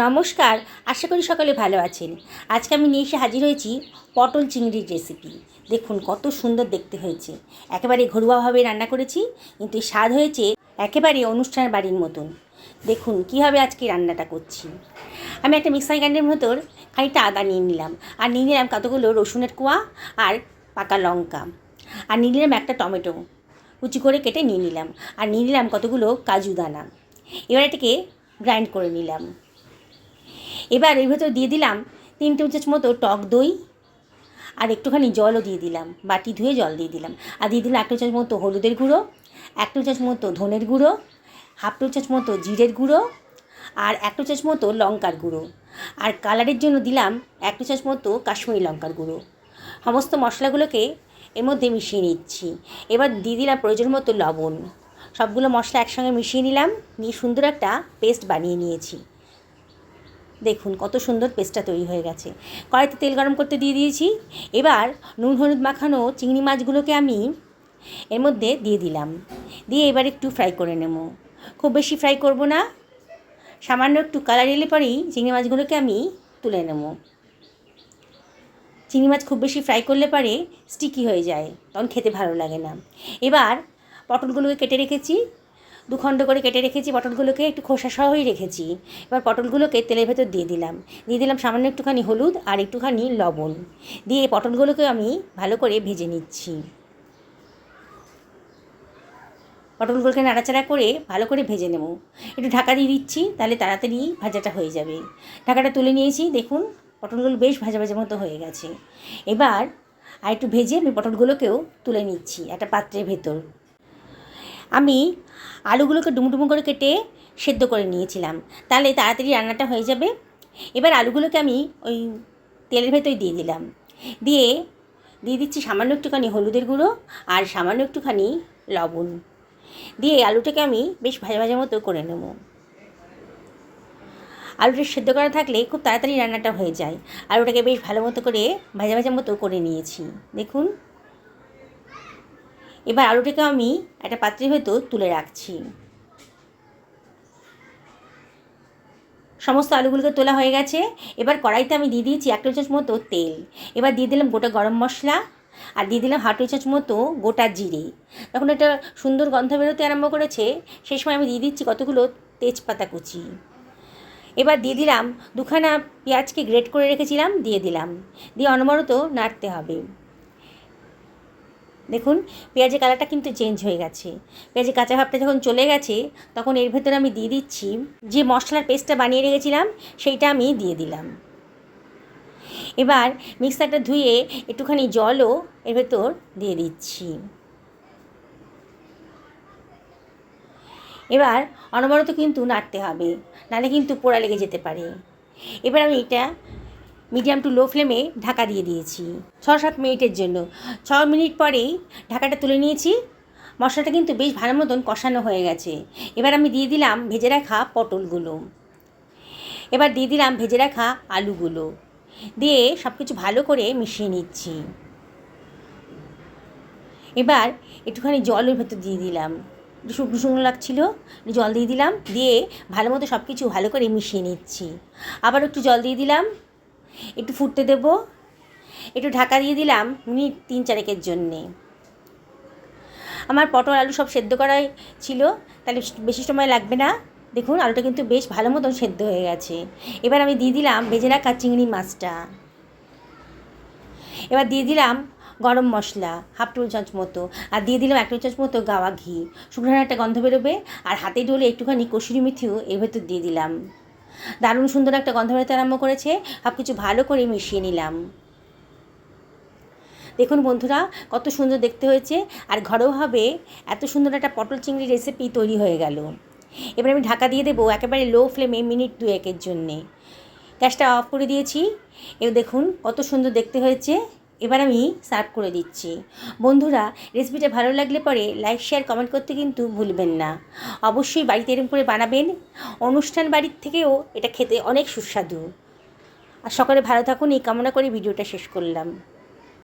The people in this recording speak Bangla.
নমস্কার, আশা করি সকলে ভালো আছেন। আজকে আমি নিয়ে এসে হাজির হয়েছি পটল চিংড়ির রেসিপি। দেখুন কত সুন্দর দেখতে হয়েছে। একেবারে ঘরোয়াভাবে রান্না করেছি, কিন্তু স্বাদ হয়েছে একেবারে অনুষ্ঠান বাড়ির মতন। দেখুন কীভাবে আজকে রান্নাটা করছি। আমি একটা মিক্সার গ্রাইন্ডারের ভেতর খানিকটা আদা নিয়ে নিলাম, আর নিয়ে নিলাম কতগুলো রসুনের কোয়া আর পাকা লঙ্কা, আর নিয়ে নিলাম একটা টমেটো কুচি করে কেটে নিয়ে নিলাম, আর নিয়ে নিলাম কতগুলো কাজু দানা। এবার এটাকে গ্রাইন্ড করে নিলাম। এবার এর ভেতর দিয়ে দিলাম 3 টেবিল চামচ মতো টক দই, আর একটুখানি জলও দিয়ে দিলাম, বাটি ধুয়ে জল দিয়ে দিলাম। আর দিয়ে দিলাম 1 টেবিল চামচ মতো হলুদের গুঁড়ো, 1 টেবিল চামচ মতো ধনের গুঁড়ো, 1/2 টেবিল চামচ মতো জিরের গুঁড়ো, আর 1 টেবিল চামচ মতো লঙ্কার গুঁড়ো, আর কালারের জন্য দিলাম 1 টেবিল চামচ মতো কাশ্মীরি লঙ্কার গুঁড়ো। সমস্ত মশলাগুলোকে এর মধ্যে মিশিয়ে নিচ্ছি। এবার দিয়ে দিলাম প্রয়োজন মতো লবণ। সবগুলো মশলা একসঙ্গে মিশিয়ে নিলাম, নিয়ে সুন্দর একটা পেস্ট বানিয়ে নিয়েছি। দেখুন কত সুন্দর পেস্টটা তৈরি হয়ে গেছে। কড়াইতে তেল গরম করতে দিয়ে দিয়েছি। এবার নুন হলুদ মাখানো চিংড়ি মাছগুলোকে আমি এর মধ্যে দিয়ে দিলাম, দিয়ে এবার একটু ফ্রাই করে নেব। খুব বেশি ফ্রাই করব না, সামান্য একটু কালার এলে পরেই চিংড়ি মাছগুলোকে আমি তুলে নেব। চিংড়ি মাছ খুব বেশি ফ্রাই করলে পরে স্টিকি হয়ে যায়, তখন খেতে ভালো লাগে না। এবার পটলগুলোকে কেটে রেখেছি, 2 খণ্ড করে কেটে রেখেছি। পটলগুলোকে একটু খোসা সহই রেখেছি। এবার পটলগুলোকে তেলের ভেতর দিয়ে দিলাম সামান্য একটুখানি হলুদ আর একটুখানি লবণ দিয়ে পটলগুলোকে আমি ভালো করে ভেজে নিচ্ছি। পটলগুলোকে নাড়াচাড়া করে ভালো করে ভেজে নেব। একটু ঢাকা দিয়ে দিচ্ছি, তাহলে তাড়াতাড়ি ভাজাটা হয়ে যাবে। ঢাকাটা তুলে নিয়েছি, দেখুন পটলগুলো বেশ ভাজা ভাজা মতো হয়ে গেছে। এবার আর একটু ভেজে আমি পটলগুলোকেও তুলে নিচ্ছি একটা পাত্রের ভেতর। আমি আলুগুলোকে ডুমো করে কেটে সেদ্ধ করে নিয়েছিলাম, তাহলে তাড়াতাড়ি রান্নাটা হয়ে যাবে। এবার আলুগুলোকে আমি ওই তেলের ভেতরে দিয়ে দিচ্ছি সামান্য একটুখানি হলুদের গুঁড়ো আর সামান্য একটুখানি লবণ দিয়ে আলুটাকে আমি বেশ ভাজা ভাজা মতো করে নেব। আলুটা সেদ্ধ করা থাকলে খুব তাড়াতাড়ি রান্নাটা হয়ে যায়। আলুটাকে বেশ ভালো মতো করে ভাজা ভাজা মতো করে নিয়েছি, দেখুন। এবার আলুটাকে আমি একটা পাত্রের ভেতর তুলে রাখছি। সমস্ত আলুগুলোকে তোলা হয়ে গেছে। এবার কড়াইতে আমি দিয়ে দিয়েছি 1 টেবিল চামচ মতো তেল। এবার দিয়ে দিলাম গোটা গরম মশলা, আর দিয়ে দিলাম 1/2 টেবিল চামচ মতো গোটা জিরে। তখন একটা সুন্দর গন্ধ বেরোতে আরম্ভ করেছে, সেই সময় আমি দিয়ে দিচ্ছি কতগুলো তেজপাতা কুচি। এবার দিয়ে দিলাম 2খানা পেঁয়াজকে গ্রেট করে রেখেছিলাম, দিয়ে অনবরত নাড়তে হবে। দেখুন পেঁয়াজের কালারটা কিন্তু চেঞ্জ হয়ে গেছে। পেঁয়াজের কাঁচা ভাবটা যখন চলে গেছে, তখন এর ভেতরে আমি দিয়ে দিচ্ছি যে মশলার পেস্টটা বানিয়ে রেখেছিলাম, সেইটা আমি দিয়ে দিলাম। এবার মিক্সারটা ধুয়ে একটুখানি জলও এর ভেতর দিয়ে দিচ্ছি। এবার অনবরত কিন্তু নাড়তে হবে, নাহলে কিন্তু পোড়া লেগে যেতে পারে। এবার আমি এটা মিডিয়াম টু লো ফ্লেমে ঢাকা দিয়ে দিয়েছি 6-7 মিনিটের জন্য। 6 মিনিট পরেই ঢাকাটা তুলে নিয়েছি। মশলাটা কিন্তু বেশ ভালো মতন কষানো হয়ে গেছে। এবার আমি দিয়ে দিলাম ভেজে রাখা পটলগুলো, এবার দিয়ে দিলাম ভেজে রাখা আলুগুলো, দিয়ে সব কিছু ভালো করে মিশিয়ে নিচ্ছি। এবার একটুখানি জলের ভেতর দিয়ে দিলাম, শুকনো শুকনো লাগছিলো, জল দিয়ে দিলাম, দিয়ে ভালো মতো সব কিছু ভালো করে মিশিয়ে নিচ্ছি। আবার একটু জল দিয়ে দিলাম, একটু ফুটতে দেব, একটু ঢাকা দিয়ে দিলাম মিনিট 3-4 জন্যে। আমার পটল আলু সব সেদ্ধ করাই ছিল, তাহলে বেশি সময় লাগবে না। দেখুন আলুটা কিন্তু বেশ ভালো মতন সেদ্ধ হয়ে গেছে। এবার আমি দিয়ে দিলাম ভেজে রাখা চিংড়ি মাছটা। এবার দিয়ে দিলাম গরম মশলা 1/2 টেবিল চামচ মতো, আর দিয়ে দিলাম 1 টেবিল চামচ মতো গাওয়া ঘি। শুকনো একটা গন্ধ বেরোবে, আর হাতে ডলে একটুখানি কসুরি মেথিও এর ভেতর দিয়ে দিলাম। দারুণ সুন্দর একটা গন্ধ বেরোতে আরম্ভ করেছে। সব কিছু ভালো করে মিশিয়ে নিলাম। দেখুন বন্ধুরা কত সুন্দর দেখতে হয়েছে, আর ঘরোয়াভাবে এত সুন্দর একটা পটল চিংড়ি রেসিপি তৈরি হয়ে গেল। এবার আমি ঢাকা দিয়ে দেবো একেবারে লো ফ্লেমে মিনিট 2-1 জন্যে। গ্যাসটা অফ করে দিয়েছি। এবার দেখুন কত সুন্দর দেখতে হয়েছে। এবার আমি সার্ভ করে দিচ্ছি। বন্ধুরা রেসিপিটা ভালো লাগলে পরে লাইক শেয়ার কমেন্ট করতে কিন্তু ভুলবেন না। অবশ্যই বাড়িতে এরকম করে বানাবেন, অনুষ্ঠান বাড়ির থেকেও এটা খেতে অনেক সুস্বাদু। আর সকলে ভালো থাকুন এই কামনা করে ভিডিওটা শেষ করলাম।